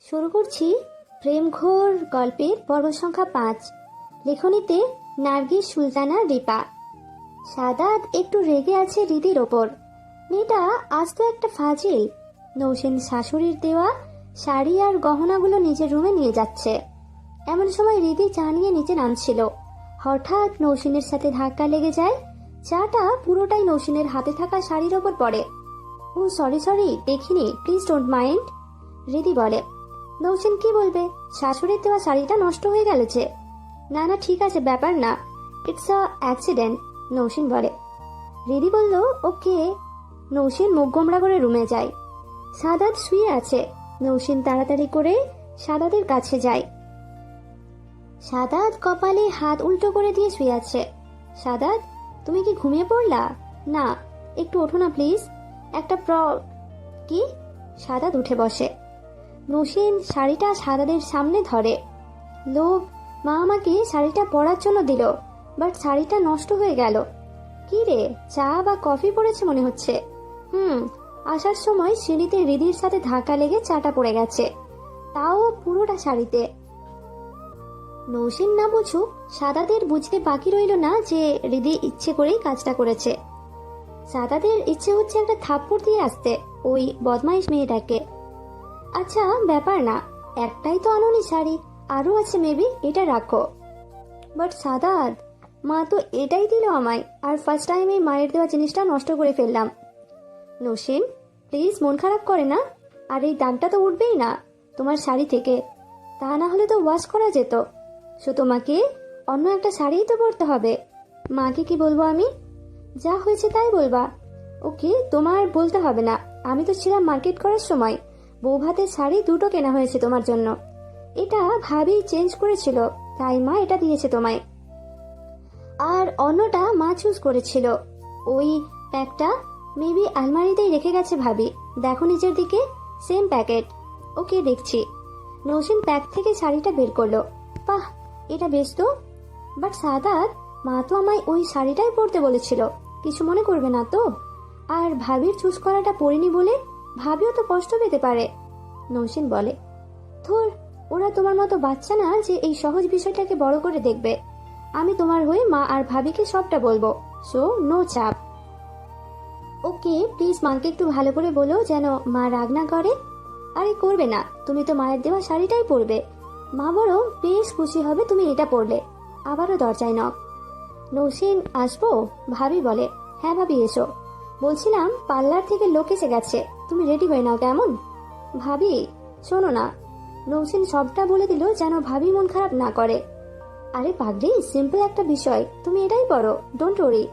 শুরু করছি প্রেমঘোর গল্পের পর্ব সংখ্যা 5। লেখনীতে নার্গিস সুলতানা রিপা। সাদাত একটু রেগে আছে রীতির ওপর। মেয়েটা আজ তো একটা ফাজিল। নৌসেন শাশুড়ির দেওয়া শাড়ি আর গহনাগুলো নিজের রুমে নিয়ে যাচ্ছে। এমন সময় রীতি চা নিয়ে নিচে নামছিল। হঠাৎ নৌসেনের সাথে ধাক্কা লেগে যায়। চাটা পুরোটাই নৌসেনের হাতে থাকা শাড়ির ওপর পড়ে। ও সরি দেখিনি, প্লিজ ডোন্ট মাইন্ড, রীতি বলে। নৌসেন কি বলবে, শাশুড়ির দেওয়া শাড়িটা নষ্ট হয়ে গেল যে। না না ঠিক আছে, ব্যাপার না, ইটস আ অ্যাক্সিডেন্ট, নৌসেন বলে। রিদি বলল ওকে। নৌসেন মুখ গোমড়া করে রুমে যায়। সাদাত শুয়ে আছে। নৌসেন তাড়াতাড়ি করে সাদাতের কাছে যায়। সাদাত কপালে হাত উল্টো করে দিয়ে শুয়ে আছে। সাদাত, তুমি কি ঘুমিয়ে পড়লা? না, একটু ওঠো না প্লিজ, একটা কি? সাদাত উঠে বসে। নৌসেন শাড়িটা সাদাদের সামনে ধরে। লোক, মা আমাকে শাড়িটা পরার জন্য দিল, বাট শাড়িটা নষ্ট হয়ে গেল। কি রে, চা বা কফি পড়েছে মনে হচ্ছে। আসার সময় সিঁড়িতে রিদির সাথে ধাক্কা লেগে চাটা পড়ে গেছে, তাও পুরোটা শাড়িতে। নৌসেন না বুঝুক, সাদাদের বুঝতে বাকি রইল না যে রিদি ইচ্ছে করেই কাজটা করেছে। সাদাদের ইচ্ছে হচ্ছে একটা থাপ্পড় দিয়ে আসতে ওই বদমাইশ মেয়েটাকে। আচ্ছা ব্যাপার না, একটাই তো আনোনি শাড়ি, আরো আছে মেবি, এটা রাখো। বাট সাদাত, মা তো এটাই দিল আমায়, আর ফার্স্ট টাইম এই মায়ের দেওয়া জিনিসটা নষ্ট করে ফেললাম। নৌসেন প্লিজ, মন খারাপ করে না, আর এই দাগটা তো উঠবেই না তোমার শাড়ি থেকে, তা না হলে তো ওয়াশ করা যেত। সো তোমাকে অন্য একটা শাড়িই তো পরতে হবে। মাকে কি বলবো আমি? যা হয়েছে তাই বলবা। ওকে, তোমার বলতে হবে না, আমি তো ছিলাম মার্কেট করার সময়। বউ ভাতের শাড়ি দুটো কেনা হয়েছে তোমার জন্য, এটা ভাবি চেঞ্জ করেছিল, তাই মা এটা দিয়েছে তোমায়। আর অন্যটা মা চুজ করেছিল। ওই প্যাকটা মেবি আলমারিতেই রেখে গেছে ভাবি, দেখো নিচের দিকে, সেম প্যাকেট। ওকে দেখছি। নৌসেন প্যাক থেকে শাড়িটা বের করলো। বাহ, এটা বেশ তো। বাট সাদাত, মা তো আমায় ওই শাড়িটাই পরতে বলেছিল, কিছু মনে করবে না তো? আর ভাবির চুজ করাটা পরিনি বলে ভাবিও তো কষ্ট পেতে পারে, নৌসেন বলে। ধুর, ওরা তোমার মতো বাচ্চা না যে এই সহজ বিষয়টাকে বড় করে দেখবে। আমি তোমার হয়ে মা আর ভাবিকে সবটা বলবো, সো নো চাপ। ওকে প্লিজ, মাকে একটু ভালো করে বলো যেন মা রাগ না করে। আরে করবে না, তুমি তো মায়ের দেওয়া শাড়িটাই পরবে, মা বড় বেশ খুশি হবে তুমি এটা পরলে। আবারও দরজায় নক। নৌসেন আসবো? ভাবি বলে। হ্যাঁ ভাবি এসো। বলছিলাম পার্লার থেকে লোক এসে গেছে, তুমি রেডি হয়ে নাও কেমন? ভাবি শোনো না। নৌসেন সবটা বলে দিল যেন ভাবি মন খারাপ না করে। আরে পাগলি, সিম্পল একটা বিষয়, তুমি এটাই পড়ো, ডোন্ট ওরি,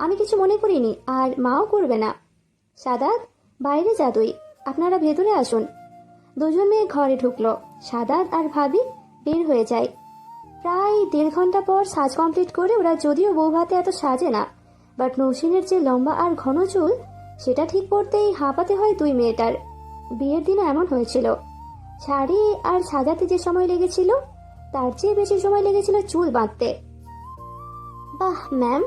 আমি কিছু মনে করিনি, আর মাও করবে না। সাদাত, বাইরে যা তুই, আপনারা ভেতরে আসুন। দুজন মেয়ে ঘরে ঢুকলো। সাদাত আর ভাবি বের হয়ে যায়। প্রায় 1.5 ঘন্টা পর সাজ কমপ্লিট করে ওরা, যদিও বউ ভাতে এত সাজে না, বাট নৌসেনের যে লম্বা আর ঘন চুল, সেটা ঠিক করতেই হাঁপাতে হয় দুই মেয়েটার। বিয়ের দিনও এমন হয়েছিল। শাড়ি আর সাজাতে যে সময় লেগেছিল, তার চেয়ে বেশি সময় লেগেছিল চুল বাঁধতে। বাহ ম্যাম,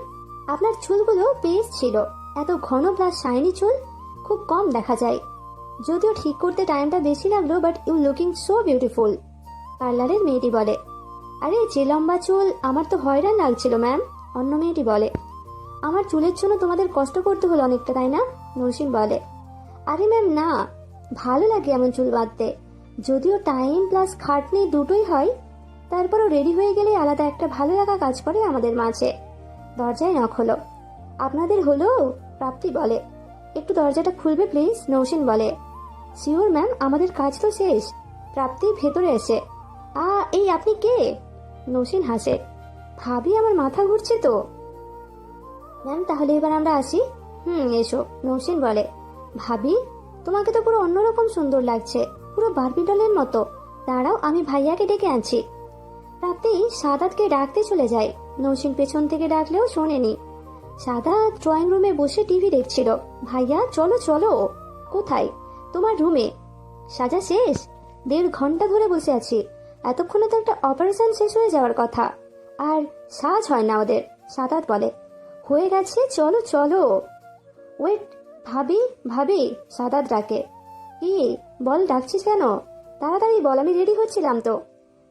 আপনার চুলগুলো বেশ ছিল, এত ঘন প্লাস শাইনি চুল খুব কম দেখা যায়। যদিও ঠিক করতে টাইমটা বেশি লাগলো, but you looking so beautiful, পার্লারের মেয়েটি বলে। আরে যে লম্বা চুল, আমার তো হয়রান লাগছিল ম্যাম, অন্য মেয়েটি বলে। আমার চুলের জন্য তোমাদের কষ্ট করতে হলো অনেকটা, তাই না? নৌসেন বলে। আরে ম্যাম না, ভালো লাগে এমন চুল বাঁধতে, যদিও টাইম প্লাস খাটনি দুটোই হয়, তারপরও রেডি হয়ে গেলে আলাদা একটা ভালো লাগা কাজ করে আমাদের মাঝে। দরজায় নক হলো। আপনাদের হলো? প্রাপ্তি বলে। একটু দরজাটা খুলবে প্লিজ, নৌসেন বলে। শিওর ম্যাম, আমাদের কাজ তো শেষ। প্রাপ্তি ভেতরে এসে, এই আপনি কে? নৌসেন হাসে। ভাবি আমার মাথা ঘুরছে তো। ম্যাম তাহলে এবার আমরা আসি। এসো, নৌসেন বলে। ভাবি তোমাকে তো পুরো অন্যরকম সুন্দর লাগছে, পুরো বারবি ডলের মতো। দাঁড়াও, আমি ভাইয়াকে ডেকে আনছি। প্রাপ্তি সাদাতকে ডাকতে চলে যায়। নৌসেন পেছন থেকে ডাকলেও শোনেনি। সাদাত ড্রয়িং রুমে বসে টিভি দেখছিল। ভাইয়া চলো চলো। কোথায়? তোমার রুমে। সাজা শেষ? 1.5 ঘন্টা ধরে বসে আছি, এতক্ষণে তো একটা অপারেশন শেষ হয়ে যাওয়ার কথা, আর সাজ হয় না ওদের। সাদাত বলে। হয়ে গেছে, চলো চলো। ওয়েট, ভাবি ভাবি, সাদাত ডাকে। কি বল, ডাকছিস কেন? তাড়াতাড়ি বল, আমি রেডি হচ্ছিলাম তো।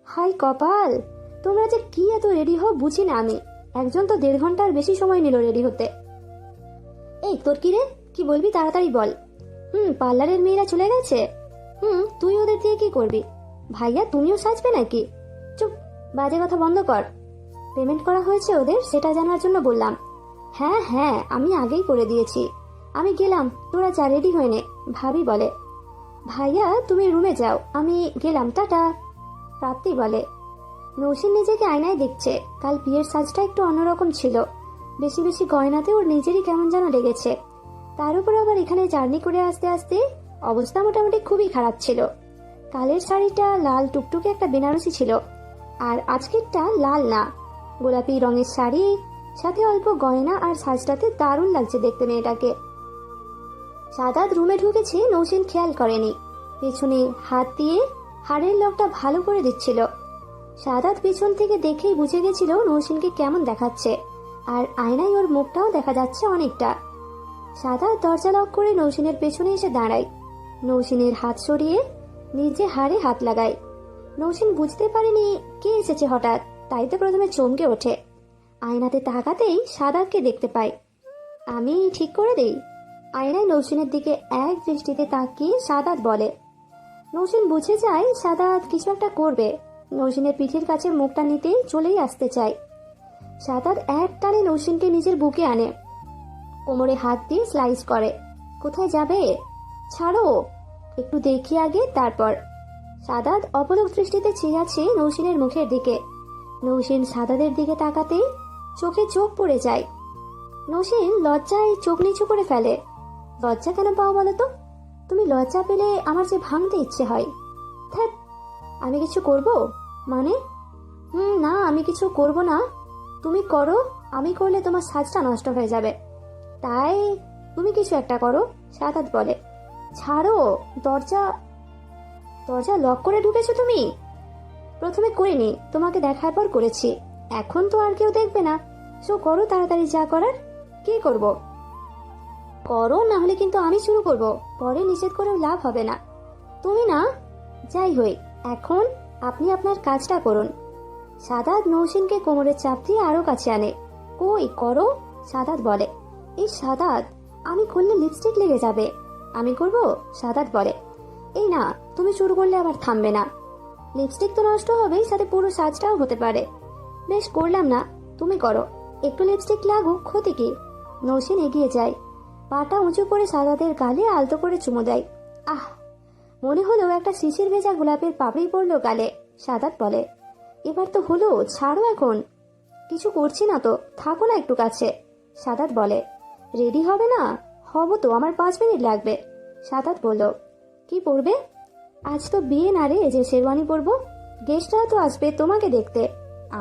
হাই কপাল, তোমরা যে কি এত রেডি হও বুঝি না আমি। একজন তো 1.5 ঘন্টার বেশি সময় নিল রেডি হতে। এই তোর কি রে, কি বলবি তাড়াতাড়ি বল। পার্লারের মেয়েরা চলে গেছে। তুই ওদের দিয়ে কি করবি? ভাইয়া তুমিও সাজবে নাকি? চুপ, বাজে কথা বন্ধ কর। পেমেন্ট করা হয়েছে ওদের, সেটা জানার জন্য বললাম। হ্যাঁ হ্যাঁ, আমি আগেই করে দিয়েছি। আমি গেলাম, তোরা যা রেডি হয়ে নে। ভাবি বলে, ভাইয়া তুমি রুমে যাও, আমি গেলাম, টাটা। প্রাপ্তি বলে, নৌসিন নিজেকে আয়নায় দেখছে। কাল বিয়ের সাজটা একটু অন্যরকম ছিল, বেশি বেশি গয়নাতে ওর নিজেরই কেমন যেন লেগেছে। তার উপর আবার এখানে জার্নি করে আসতে আসতে অবস্থা মোটামুটি খুবই খারাপ ছিল। কালের শাড়িটা লাল টুকটুকে একটা বেনারসি ছিল, আর আজকেরটা লাল না, গোলাপি রঙের শাড়ি, সাথে অল্প গয়না, আর সাজটাতে দারুণ লাগছে দেখতে মেয়েটাকে। সাদাত রুমে ঢুকেছে, নৌসিন খেয়াল করেনি। পেছনে হাত দিয়ে হাড়ের লকটা ভালো করে দিচ্ছিল। সাদাত পিছন থেকে দেখেই বুঝে গেছিল নৌসিনকে কেমন দেখাচ্ছে, আর আয়নায় ওর মুখটাও দেখা যাচ্ছে অনেকটা। সাদাত দরজা লক করে নৌসিনের পেছনে এসে দাঁড়ায়। নৌসিনের হাত সরিয়ে নিজে হাড়ে হাত লাগায়। নৌসিন বুঝতে পারেনি কে এসেছে হঠাৎ, তাই তো প্রথমে চমকে ওঠে। আয়নাতে তাকাতেই সাদাতকে দেখতে পায়। আমি ঠিক করে দেই। আয়নায় নৌসিনের দিকে এক দৃষ্টিতে তাকিয়ে সাদাত বলে। নৌসিন বুঝে যায় সাদাত কিছু একটা করবে। নৌসিনের পিঠের কাছে মুখটা নিতে চলেই আসতে চায়। সাদাত এক টানে নৌসিনকে নিজের বুকে আনে, কোমরে হাত দিয়ে স্লাইস করে। কোথায় যাবে? ছাড়ো, একটু দেখি আগে তারপর। সাদাত অপলক দৃষ্টিতে চেয়ে আছে নৌসিনের মুখের দিকে। নৌসিন সাদাতের দিকে তাকাতেই চোখে চোখ পড়ে যায়। নৌসিন লজ্জায় চোখ নিচু করে ফেলে। লজ্জা কেন পাও বলো তো? তুমি লজ্জা পেলে আমার যে ভাঙতে ইচ্ছে হয়। ধ্যাৎ, আমি কিছু করব মানে? না, আমি কিছু করব না। তুমি করো, আমি করলে তোমার সাজটা নষ্ট হয়ে যাবে, তাই তুমি কিছু একটা করো। সাদাত বলে, ছাড়ো, দরজা দরজা লক করে ঢুকেছো তুমি? প্রথমে করিনি, তোমাকে দেখার পর করেছি। এখন তো আর কেউ দেখবে না, সো করো তাড়াতাড়ি যা করার। কি করব? করো, না হলে কিন্তু আমি শুরু করব। পরে নিষেধ করেও লাভ হবে না। তুমি না, যাই হই, এখন আপনি আপনার কাজটা করুন। সাদাত নৌসিনকে কোমরে চাপ দিয়ে আরো কাছে আনে। কই করো, সাদাত বলে। এই সাদাত, আমি করলে লিপস্টিক লেগে যাবে। আমি করব, সাদাত বলে। এই না, তুমি শুরু করলে আবার থামবে না। লিপস্টিক তো নষ্ট হবেই, সাথে পুরো সাজটাও হতে পারে। বেশ, করলাম না, তুমি করো। একটু লিপস্টিক লাগুক, ক্ষতি কি? নৌসিন এগিয়ে যায়, পাটা উঁচু করে সাদাতের গালে আলতো করে চুমু দেয়। আহ, মনে হলো একটা শিশির ভেজা গোলাপের পাপড়ি পড়লো গালে। সাদাত বলে, এবার তো হলো, ছাড়ো এখন। কিছু করছি না তো, থাকো না একটু কাছে। সাদাত বলে, রেডি হবে না? হব তো, আমার 5 মিনিট লাগবে। সাদাত বলল, কি পরবে? আজ তো বিয়ে না রে, যে শেরওয়ানি পরবো। গেস্টরা তো আসবে তোমাকে দেখতে,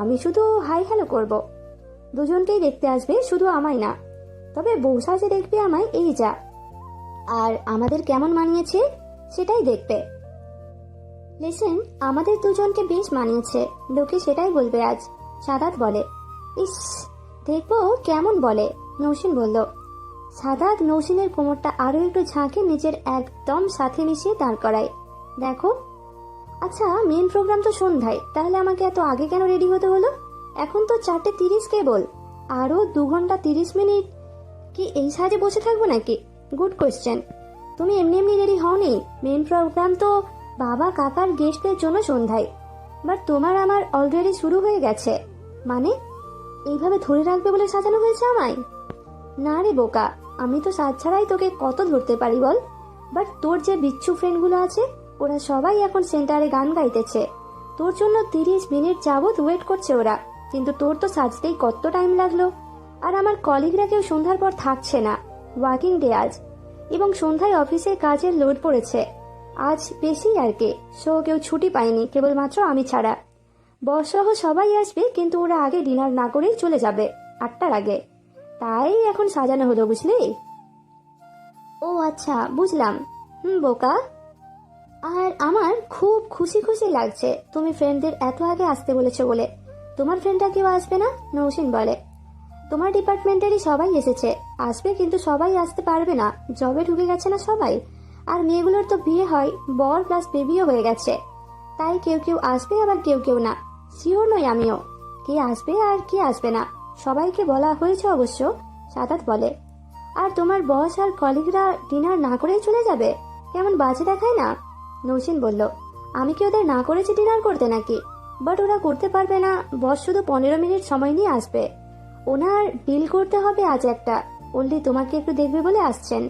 আমি শুধু হাই হ্যালো করব। দুজনকেই দেখতে আসবে, শুধু আমায় না। তবে বউ সাজে দেখবে আমায়, এই যা। আর আমাদের কেমন মানিয়েছে সেটাই দেখবে। লিসেন, আমাদের দুজনকে বেশ মানিয়েছে, লোকে সেটাই বলবে আজ। সাদাত বলে, ইস, দেখবো কেমন বলে। নৌসিন বলল। সাদাত নৌসিনের কোমরটা আরো একটু ঝাঁকে নিজের একদম সাথে মিশিয়ে দাঁড় করায়। দেখো, আচ্ছা মেন প্রোগ্রাম তো সন্ধ্যায়, তাহলে আমাকে এত আগে কেন রেডি হতে হলো? এখন তো 4:30 কেবল, আরো 2 ঘন্টা 30 মিনিট কি এই সাজে বসে থাকবো নাকি? Good question. তুমি এমনি এমনি রেডি হওনি, মেন প্রোগ্রাম তো বাবা কাকার গেস্টদের জন্য সন্ধ্যায়। বাট তোমার আমার অলরেডি শুরু হয়ে গেছে। মানে এইভাবে ধরে রাখবে বলে সাজানো হয়েছে আমায়? না রে বোকা, আমি তো সাজ ছাড়াই তোকে কত ধরতে পারি বল। বাট তোর যে বিচ্ছু ফ্রেন্ডগুলো আছে, ওরা সবাই এখন সেন্টারে গান গাইতেছে। তোর জন্য 30 মিনিট যাবত ওয়েট করছে ওরা, কিন্তু তোর তো সাজতেই কত টাইম লাগলো। আর আমার কলিগরা কেউ সন্ধ্যার পর থাকছে না, ওয়ার্কিং ডে আজ, এবং সন্ধ্যায় অফিসে কাজের লোড পড়েছে আজ বেশি আর কি। সো কেউ ছুটি পায়নি, কেবলমাত্র আমি ছাড়া। বস সহ সবাই আসবে, কিন্তু ওরা আগে ডিনার না করেই চলে যাবে 8টার আগে। তাই এখন সাজানো হলো, বুঝলি? ও আচ্ছা, বুঝলাম। বোকা। আর আমার খুব খুশি খুশি লাগছে তুমি ফ্রেন্ডদের এত আগে আসতে বলেছো বলে। তোমার ফ্রেন্ডরা কেউ আসবে না? নৌসিন বলে, তোমার ডিপার্টমেন্টেরই সবাই এসেছে, আসবে, কিন্তু সবাই আসতে পারবে না, জবে ঢুকে গেছে না সবাই। আর মেয়েগুলোর তো বিয়ে হয়, বর প্লাস বেবিও হয়ে গেছে। তাই কেউ কেউ আসবে, আবার কেউ কেউ না। শিওর নই আমিও কে আসবে আর কে আসবে না। সবাইকে বলা হয়েছে অবশ্য, সাদাত বলে। আর তোমার বস আর কলিগরা ডিনার না করেই চলে যাবে? কেমন বাজে দেখায় না? নৌসিন বলল, আমি কি ওদের না করেছি ডিনার করতে নাকি? বাট ওরা করতে পারবে না। বস শুধু 15 মিনিট সময় নিয়ে আসবে। ওনার ডিল করতে হবে আজ একটা। ওনলি তোমাকে একটু দেখবে বলে আসছেন।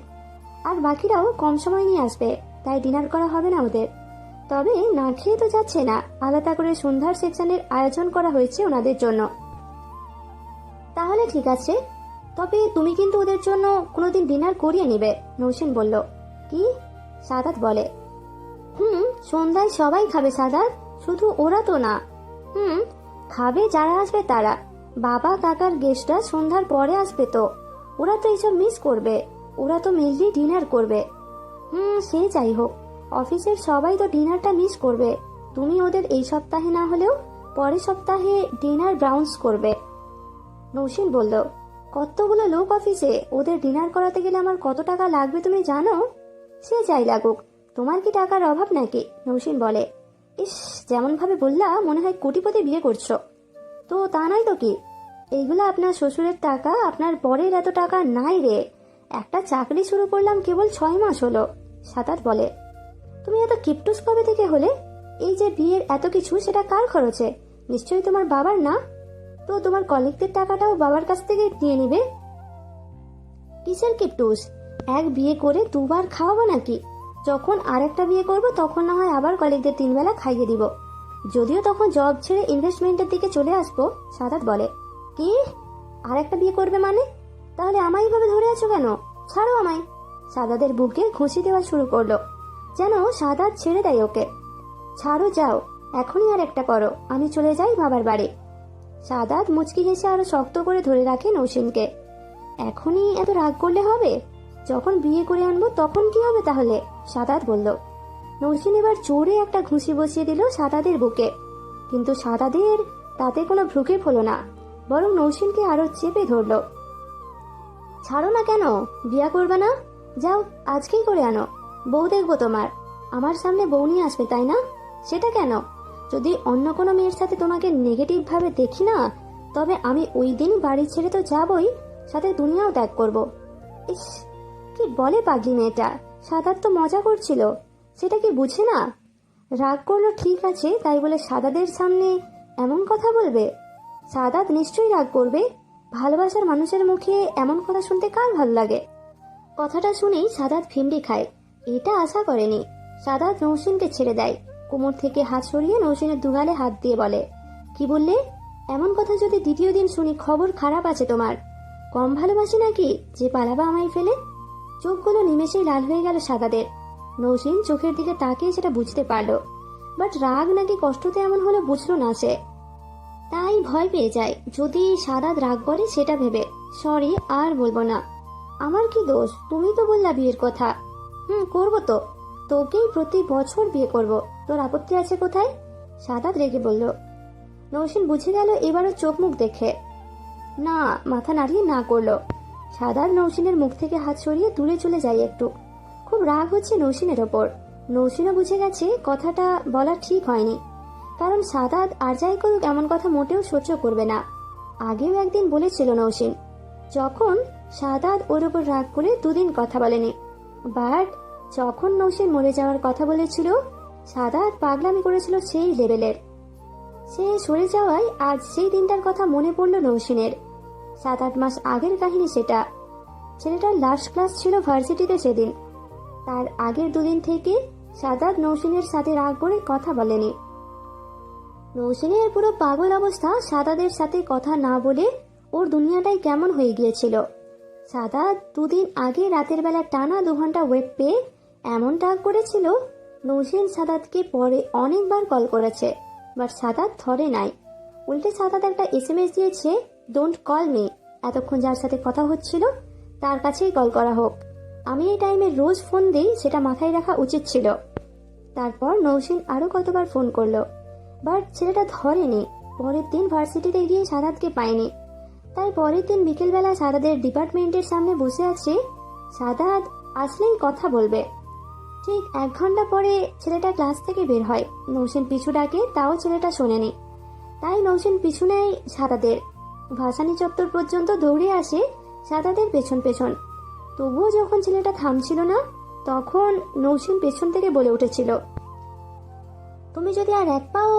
আর বাকিরাও কম সময় নিয়ে আসবে, তাই ডিনার করা হবে না ওদের। তবে না খেয়ে তো যাচ্ছে না, আলাদা করে সন্ধ্যার সেকশনের আয়োজন করা হয়েছে ওনাদের জন্য। তাহলে ঠিক আছে, তবে তুমি কিন্তু ওদের জন্য কোনোদিন ডিনার করিয়ে নিবে, নৌসিন বলল। কি? সাদাত বলে। সন্ধ্যায় সবাই খাবে সাদাত, শুধু ওরা তো না। খাবে যারা আসবে তারা। বাবা কাকার গেস্টরা সন্ধ্যার পরে আসবে তো, ওরা তো এইসব মিস করবে। ওরা তো মেনলি ডিনার করবে। সে যাই হোক, অফিসের সবাই তো ডিনারটা মিস করবে। তুমি ওদের এই সপ্তাহে না হলেও পরের সপ্তাহে ডিনার ব্রাউন্স করবে। নৌসিন বলল, কতগুলো লোক অফিসে, ওদের ডিনার করাতে গেলে আমার কত টাকা লাগবে তুমি জানো? সে যাই লাগুক, তোমার কি টাকার অভাব নাকি? নৌসিন বলে। ইস, যেমন ভাবে বললা মনে হয় কোটিপতি বিয়ে করছো। তো তা নয় তো কি? এইগুলো আপনার শ্বশুরের টাকা, আপনার বরের এত টাকা নাই রে। একটা চাকরি শুরু করলাম কেবল 6 মাস হলো। সাদাত বলে। তুমি এত কিপটুস কবে থেকে হলে? এই যে বিয়ের এত কিছু, সেটা কার খরচে? নিশ্চয়ই তোমার বাবার না? তো তোমার কলিগদের টাকাটাও বাবার কাছ থেকে দিয়ে নিবে। কিসের কিপটুস? এক বিয়ে করে 2বার খাওয়াবো নাকি? যখন আরেকটা বিয়ে করব তখন না হয় আবার কলিগদের 3 বেলা খাইয়ে দিব। যদিও তখন জব ছেড়ে ইনভেস্টমেন্টের দিকে চলে আসবো। সাদাত বলে। কি? আরেকটা বিয়ে করবে মানে? তাহলে আমায় ভাবে ধরে আছো কেন? ছাড়ো আমায়। সাদাতের বুকে ঘুষি দেওয়া শুরু করলো, যেন সাদাত ছেড়ে দেয় ওকে। ছাড়ো, যাও, এখনই আর একটা করো, আমি চলে যাই বাবার বাড়ি। সাদাত মুচকি হেসে আরো শক্ত করে ধরে রাখে নৌসিনকে। এখনই এত রাগ করলে হবে? যখন বিয়ে করে আনবো তখন কি হবে তাহলে? সাদাত বলল। নৌসিন এবার জোরে একটা ঘুষি বসিয়ে দিল সাদাতের বুকে। কিন্তু সাদাতের তাতে কোনো ভ্রুক্ষেপ হলো না, বরং নৌসিনকে আরো চেপে ধরল। ছাড়ো না কেন? বিয়া করবে না? যাও, আজকেই করে আনো। বউ দেখবো তোমার। আমার সামনে বউ নিয়ে আসবে, তাই না? সেটা কেন? যদি অন্য কোনো মেয়ের সাথে তোমাকে নেগেটিভ ভাবে দেখি না, তবে আমি ওই দিনই বাড়ি ছেড়ে তো যাবই, সাথে দুনিয়াও ত্যাগ করব। ইস, কি বলে পাগলি মেয়েটা। সাদাত তো মজা করছিল, সেটা কি বুঝে না? রাগ করলো ঠিক আছে, তাই বলে সাদাদের সামনে এমন কথা বলবে? সাদাত নিশ্চয়ই রাগ করবে। ভালোবাসার মানুষের মুখে এমন কথা শুনতে কার ভালো লাগে? কথাটা শুনেই সাদাত ফিমড়ি খায়। এটা আশা করেনি। সাদাত নৌসিনকে ছেড়ে দেয়। কোমর থেকে হাত সরিয়ে নৌসিনের দুগালে হাত দিয়ে বলে, কি বললে? এমন কথা যদি দ্বিতীয় দিন শুনি, খবর খারাপ আছে তোমার। কম ভালোবাসি নাকি যে পালাবা আমায় ফেলে? চোখগুলো নিমেষেই লাল হয়ে গেল সাদাদের। নৌসিন চোখের দিকে তাকিয়ে সেটা বুঝতে পারল, বাট রাগ নাকি কষ্টতে এমন হলে বুঝলো না সে। তাই ভয় পেয়ে যায় যদি সাদাত রাগ করে সেটা ভেবে। সরি, আর বলবো না। আমার কি দোষ? তুমি তো বললা বিয়ের কথা। করবো তো। তোকেই প্রতি বছর বিয়ে করব। তোর আপত্তি আছে কোথায়? সাদাত রেগে বলল। নৌসিন বুঝে গেল এবারও চোখ মুখ দেখে। না, মাথা নাড়িয়ে না করলো। সাদাত নৌসিনের মুখ থেকে হাত সরিয়ে দূরে চলে যায় একটু। খুব রাগ হচ্ছে নৌসিনের ওপর। নৌসিনও বুঝে গেছে কথাটা বলা ঠিক হয়নি, কারণ সাদাত আর যাই করুক এমন কথা মোটেও সহ্য করবে না। আগেও একদিন বলেছিল নৌসিন, যখন সাদাত ওর ওপর রাগ করে 2 দিন কথা বলেনি। বাট যখন নৌসিন মরে যাওয়ার কথা বলেছিল, সাদাত পাগলামি করেছিল সেই লেভেলের। সে সরে যাওয়ায় আজ সেই দিনটার কথা মনে পড়ল নৌসিনের। 7-8 মাস আগের কাহিনী সেটা। ছেলেটার লাস্ট ক্লাস ছিল ভার্সিটিতে সেদিন। তার আগের 2 দিন থেকে সাদাত নৌসিনের সাথে রাগ করে কথা বলেনি। নৌসিনের পুরো পাগল অবস্থা। সাদাতের সাথে কথা না বলে ওর দুনিয়াটাই কেমন হয়ে গিয়েছিল। সাদাত 2 দিন আগে রাতের বেলা টানা 2 ঘন্টা ওয়েট পেয়ে এমন রাগ করেছিল। নৌসিন সাদাতকে পরে অনেকবার কল করেছে, বাট সাদাত ধরে নাই। উল্টে সাদাত একটা SMS দিয়েছে, ডোন্ট কল মি। এতক্ষণ যার সাথে কথা হচ্ছিল তার কাছেই কল করা হোক। আমি এই টাইমে রোজ ফোন দিই, সেটা মাথায় রাখা উচিত ছিল। তারপর নৌসিন আরো কতবার ফোন করলো, বাট ছেলেটা ধরেনি। পরের দিন ভার্সিটিতে গিয়ে সাদাতকে পায়নি। তাই পরের দিন বিকেলবেলা সাদাতের ডিপার্টমেন্টের সামনে বসে আছে। সাদাত আসলেই কথা বলবে। ঠিক 1 ঘন্টা পরে ছেলেটা ক্লাস থেকে বের হয়। নৌসেন পিছু ডাকে, তাও ছেলেটা শোনেনি। তাই নৌসেন পিছু নেয় সাদাদের। ভাসানী চত্বর পর্যন্ত দৌড়ে আসে সাদাদের পেছন পেছন। তবুও যখন ছেলেটা থামছিল না, তখন নৌসেন পেছন থেকে বলে উঠেছিল, তুমি যদি আর এক পাও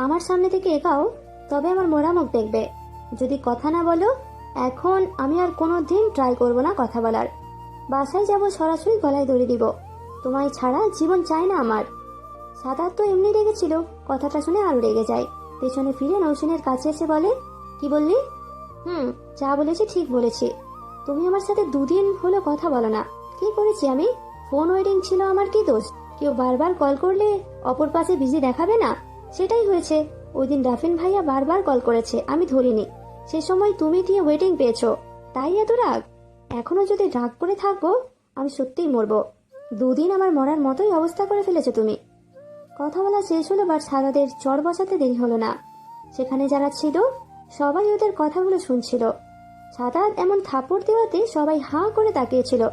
আমার সামনে থেকে এগাও, তবে আমার মোড়া মুখ দেখবে। যদি কথা না বলো, এখন আমি আর কোনো দিন ট্রাই করবো না কথা বলার। বাসায় যাব, সরাসরি গলায় দড়ি দিব। তোমায় ছাড়া জীবন চাই না আমার। সাদাত তো এমনি রেগেছিল, কথাটা শুনে আরো রেগে যায়। পেছনে ফিরে নৌসেনের কাছে এসে বলে, কি বললি? যা বলেছি ঠিক বলেছি। তুমি আমার সাথে 2 দিন হলো কথা বলো না। কি করেছি আমি? ফোন ওয়েটিং ছিল, আমার কি দোষ? কেউ বারবার কল করলে অপর পাশে বিজি দেখাবে না? সেটাই হয়েছে। ওই দিন রাফিন ভাইয়া বারবার কল করেছে, আমি ধরিনি। সে সময় তুমি গিয়ে ওয়েটিং পেয়েছো, তাই এত রাগ? এখনো যদি রাগ করে থাকবো, আমি সত্যিই মরবো। 2 দিন আমার মরার মতোই অবস্থা করে ফেলেছো তুমি। কথা বলা শেষ হলো, বাট সাদাদের চড় বসাতে দেরি হলো না। সেখানে যারা ছিল সবাই ওদের কথাগুলো শুনছিল। সাদাত এমন থাপড় দেওয়াতে সবাই হাঁ করে তাকিয়েছিল,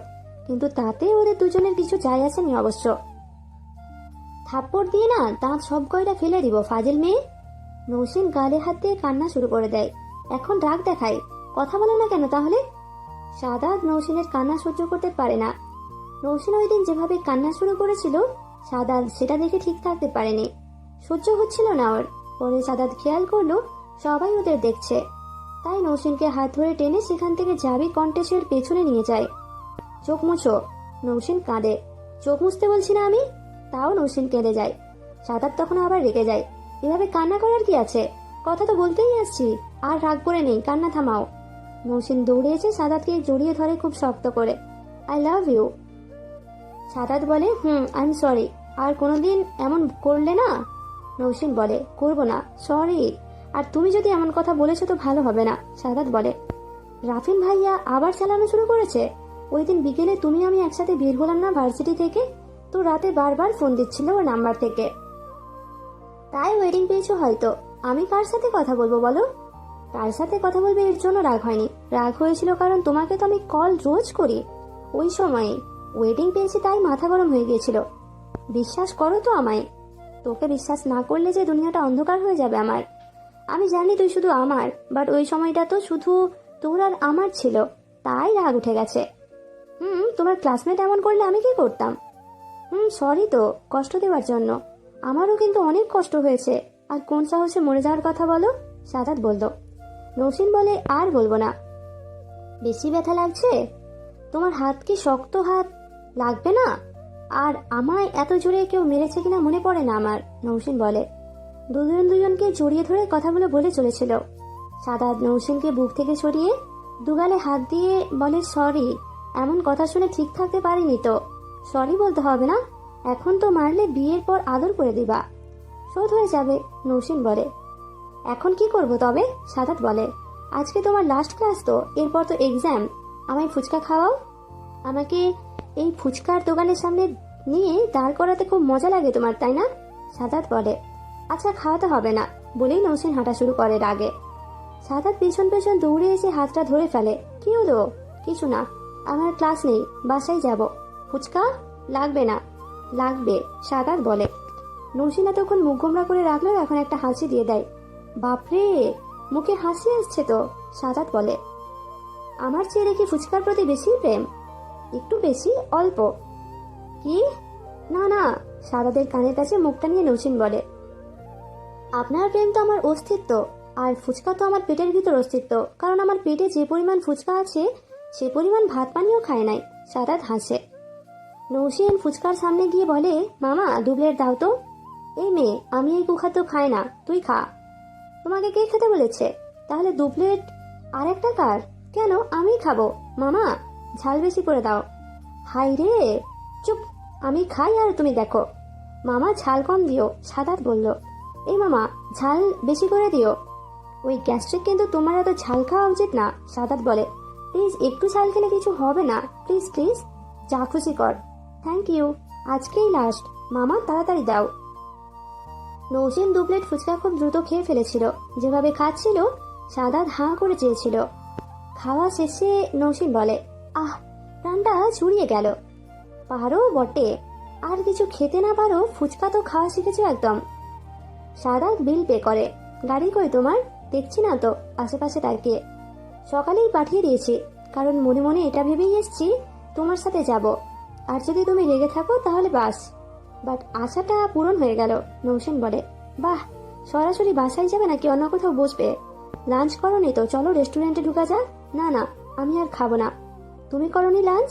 কিন্তু তাতে ওদের দুজনের কিছু যায় আসেনি অবশ্য। থাপ্পড় দিয়ে না দাঁত সব কয়টা ফেলে দিব, ফাজিল মেয়ে। নৌসেন গালে হাত দিয়ে কান্না শুরু করে দেয়। এখন রাগ দেখায়, কথা বলে না কেন তাহলে? সাদাত নৌসেনের কান্না সহ্য করতে পারে না। নৌসেন ওই দিন যেভাবে কান্না শুরু করেছিল, সাদাত সেটা দেখে ঠিক থাকতে পারেনি। সহ্য হচ্ছিল না ওর। পরে সাদাত খেয়াল করলো সবাই ওদের দেখছে, তাই নৌসেনকে হাত ধরে টেনে সেখান থেকে জাবি কন্টেসের পেছনে নিয়ে যায়। চোখ মুছো। নৌসেন কাঁদে। চোখ মুছতে বলছি না আমি? তাও নৌসেন কেঁদে যায়। সাদাত তখন আবার রেগে যায়, এভাবে কান্না করার কি আছে? কথা তো বলতেই আসছি, আর রাগ করে নেই, কান্না থামাও। নৌসেন দৌড়ে এসে সাদাতকে জড়িয়ে ধরে খুব শক্ত করে, আই লাভ ইউ। সাদাত বলে, আই এম সরি, আর কোনোদিন এমন করলে না। নৌসেন বলে, করবো না, সরি। আর তুমি যদি এমন কথা বলেছো তো ভালো হবে না। সাদাত বলে, রাফিন ভাইয়া আবার চালানো শুরু করেছে। ওই দিন বিকেলে তুমি আমি একসাথে বের হলাম না ভার্সিটি থেকে, তো রাতে বারবার ফোন দিচ্ছিল ওর নাম্বার থেকে, তাই ওয়েটিং পেয়েছো হয়তো। আমি কার সাথে কথা বলবো বলো? কার সাথে কথা বলবে এর জন্য রাগ হয়নি। রাগ হয়েছিল কারণ তোমাকে তো আমি কল রোজ করি। ওই সময়ে ওয়েটিং পেয়েছি, তাই মাথা গরম হয়ে গিয়েছিল। বিশ্বাস করো তো আমায়। তোকে বিশ্বাস না করলে যে দুনিয়াটা অন্ধকার হয়ে যাবে আমার। আমি জানি তুই শুধু আমার, বাট ওই সময়টা তো শুধু তোর আর আমার ছিল, তাই রাগ উঠে গেছে। তোমার ক্লাসমেট এমন করলে আমি কি করতাম? সরি তো কষ্ট দেওয়ার জন্য। আমারও কিন্তু অনেক কষ্ট হয়েছে। আর কোন সাহসে মরে যাওয়ার কথা বলো? সাদাত বলল। নৌসেন বলে, আর বলবো না। বেশি ব্যথা লাগছে? তোমার হাত কি শক্ত হাত? লাগবে না। আর আমায় এত জোরে কেউ মেরেছে কিনা মনে পড়ে না আমার। নৌসেন বলে। দুজনকে জড়িয়ে ধরে কথাগুলো বলে চলেছিল। সাদাত নৌসেনকে বুক থেকে সরিয়ে দুগালে হাত দিয়ে বলে, সরি, এমন কথা শুনে ঠিক থাকতে পারিনি তো। সরি বলতে হবে না, এখন তো মারলে বিয়ের পর আদর করে দিবা, শোধ হয়ে যাবে। নৌসেন বলে, এখন কি করব তবে? সাদাত বলে, আজকে তোমার লাস্ট ক্লাস তো, এরপর তো এক্সাম। আমায় ফুচকা খাওয়াও। আমাকে এই ফুচকার দোকানের সামনে নিয়ে দাঁড় করাতে খুব মজা লাগে তোমার, তাই না? সাদাত বলে, আচ্ছা খাওয়াতে হবে না, বলেই নৌসেন হাঁটা শুরু করে রাগে। সাদাত পেছন পেছন দৌড়ে এসে হাতটা ধরে ফেলে। কি হলো? কিছু না, আমার ক্লাস নেই, বাসায় যাব। ফুচকা লাগবে না। লাগবে, সাদাত বলে। নৌসেন এতক্ষণ মুখ গোমরা করে রাখলেও এখন একটা হাসি দিয়ে দেয়। বাপরে, মুখে হাসি আসছে তো। সাদাত বলে, আমার চেয়ে দেখি ফুচকার প্রতি বেশি প্রেম? একটু বেশি, অল্প। কি? না না। সাদাতের কানের কাছে মুখটা নিয়ে নৌসেন বলে, আপনার প্রেম তো আমার অস্তিত্ব, আর ফুচকা তো আমার পেটের ভিতর অস্তিত্ব, কারণ আমার পেটে যে পরিমাণ ফুচকা আছে সে পরিমাণ ভাত পানিও খায় নাই। সাদাত হাসে। নৌসেন ফুচকার সামনে গিয়ে বলে, মামা 2 প্লেট দাও তো। এই মেয়ে, আমি এই কুখাদ্য খাই না, তুই খা। তোমাকে কে খেতে বলেছে? তাহলে 2 প্লেট আর একটা কার? কেন, আমি খাবো। মামা ঝাল বেশি করে দাও। হাই রে, চুপ, আমি খাই আর তুমি দেখো। মামা ঝাল কম দিও, সাদাত বলল। এই মামা ঝাল বেশি করে দিও। ওই গ্যাস্ট্রিক, কিন্তু তোমার এত ঝাল খাওয়া উচিত না। সাদাত বলে, প্লিজ, একটু ঝাল খেলে কিছু হবে না, প্লিজ প্লিজ, যা খুশি কর। থ্যাংক ইউ, আজকেই লাস্ট। মামা তাড়াতাড়ি দাও। নৌসেন 2 প্লেট ফুচকা খুব দ্রুত খেয়ে ফেলেছিল। যেভাবে খাচ্ছিল সাদাত হাঁ করে চেয়েছিল। খাওয়া শেষে নৌসেন বলে, আহ, প্রাণটা ছুড়িয়ে গেল। পারো বটে, আর কিছু খেতে না পারো, ফুচকা তো খাওয়া শিখেছো একদম। সাদাত বিল পে করে। গাড়ি কই তোমার? দেখছি না তো আশেপাশে তাকিয়ে। সকালেই পাঠিয়ে দিয়েছি, কারণ মনে মনে এটা ভেবেই এসছি তোমার সাথে যাব। আর যদি তুমি রেগে থাকো তাহলে বাস। বাট আশাটা পূরণ হয়ে গেল। নৌসেন বলে, বাহ, সরাসরি বাসায় যাবে নাকি অন্য কোথাও বসবে? লাঞ্চ করনি তো, চলো রেস্টুরেন্টে ঢুকা যাক। না না, আমি আর খাবো না। তুমি করনি লাঞ্চ?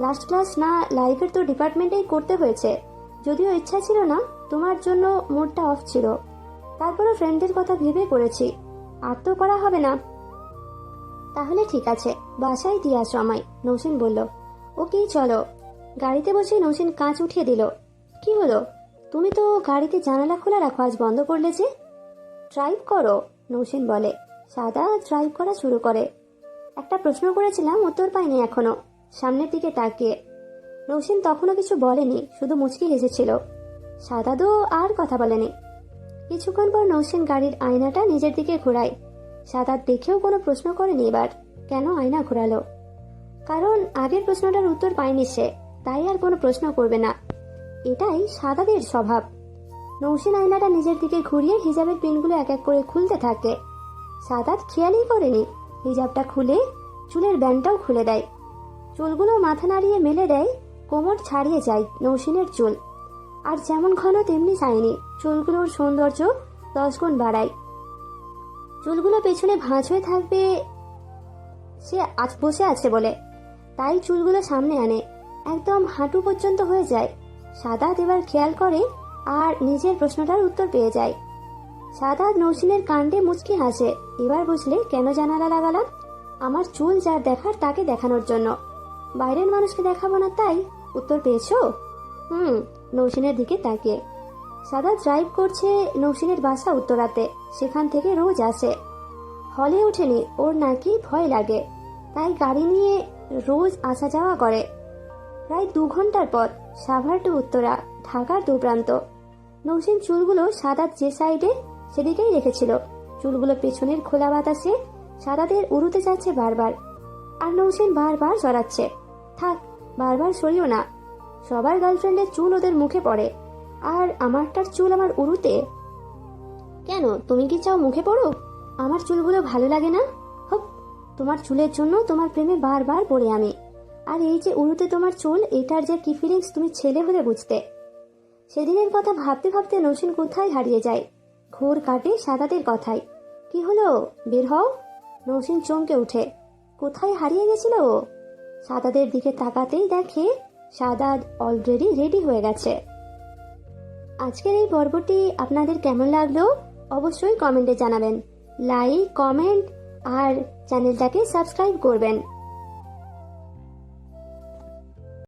লাস্ট ক্লাস না লাইফের তো ডিপার্টমেন্টেই করতে হয়েছে। যদিও ইচ্ছা ছিল না, তোমার জন্য মুডটা অফ ছিল। তারপরও ফ্রেন্ডদের কথা ভেবে করেছি। আর তো করা হবে না। তাহলে ঠিক আছে, বাসায় দিয়ে আসো আমায়, নৌসেন বলল। ওকে চলো। গাড়িতে বসে নৌসেন কাঁচ উঠিয়ে দিল। কি হলো? তুমি তো গাড়িতে জানালা খোলা রাখো, আজ বন্ধ করলে যে? ড্রাইভ করো, নৌসেন বলে। সাদা ড্রাইভ করা শুরু করে। একটা প্রশ্ন করেছিলাম, উত্তর পাইনি এখনো। সামনের দিকে তাকিয়ে নৌসেন তখনও কিছু বলেনি, শুধু মুচকি হেসেছিল। সাদাদও আর কথা বলেনি। কিছুক্ষণ পর নৌসেন গাড়ির আয়নাটা নিজের দিকে ঘোরায়। সাদাত দেখেও কোনো প্রশ্ন করেনি এবার। কেন আয়না ঘোরালো? কারণ আগের প্রশ্নটার উত্তর পায়নি সে, তাই আর কোনো প্রশ্ন করবে না। এটাই সাদাদের স্বভাব। নৌসেন আয়নাটা নিজের দিকে ঘুরিয়ে হিজাবের পিনগুলো এক এক করে খুলতে থাকে। সাদাত খেয়ালই করেনি। হিজাবটা খুলে চুলের ব্যান্ডটাও খুলে দেয়। চুলগুলো মাথা নাড়িয়ে মেলে দেয়। কোমর ছাড়িয়ে যায় নৌসেনের চুল। আর যেমন ঘন তেমনি চায়নি। চুলগুলোর সৌন্দর্য 10 গুণ বাড়ায়। চুলগুলো পেছনে ভাঁজ হয়ে থাকবে সে আজ বসে আছে বলে, তাই চুলগুলো সামনে আনে। একদম হাঁটু পর্যন্ত হয়ে যায়। সাদাত এবার খেয়াল করে আর নিজের প্রশ্নটার উত্তর পেয়ে যায়। সাদাত নৌসেনের কাণ্ডে মুচকি হাসে। এবার বুঝলে কেন জানালা লাগালাম? আমার চুল যার দেখার তাকে দেখানোর জন্য, বাইরের মানুষকে দেখাবো না। তাই উত্তর পেয়েছো? নৌসেনের দিকে তাকিয়ে। সাদাত ড্রাইভ করছে নৌসেনের বাসা উত্তরাতে। সেখান থেকে রোজ আসে। হলে ওঠেনি, ওর নাকি ভয় লাগে, তাই গাড়ি নিয়ে রোজ আসা যাওয়া করে। প্রায় 2 ঘন্টার পথ। সাভার টু উত্তরা, ঢাকার দুপ্রান্ত। নৌসেন চুলগুলো সাদাত যে সাইডে সেদিকেই রেখেছিল। চুলগুলো পেছনের খোলা বাতাসে সাদাতের উড়ুতে যাচ্ছে বারবার। আর নৌসেন বারবার সরাচ্ছে। থাক, বারবার সরিও না। সবার গার্লফ্রেন্ডের চুল ওদের মুখে পড়ে, আর আমারটার চুল আমার উড়ুতে। কেন, তুমি কি চাও মুখে পড়ুক? আমার চুলগুলো ভালো লাগে না? হোক, তোমার চুলের জন্য তোমার প্রেমে বারবার পড়ে আমি। আর এই যে উড়ুতে তোমার চুল, এটার যে কি ফিলিংস তুমি ছেলে হলে বুঝতে। সেদিনের কথা ভাবতে ভাবতে নৌসেন কোথায় হারিয়ে যায়। ঘোর কাটে সাদাতের কথায়। কি হলো, বের হও। নৌসেন চমকে উঠে। কোথায় হারিয়ে গেছিল ও? সাদাতের দিকে তাকাতেই দেখে সাদাত অলরেডি রেডি হয়ে গেছে। আজকের এই পর্বটি আপনাদের কেমন লাগলো অবশ্যই কমেন্টে জানাবেন। লাইক, কমেন্ট আর চ্যানেলটাকে সাবস্ক্রাইব করবেন।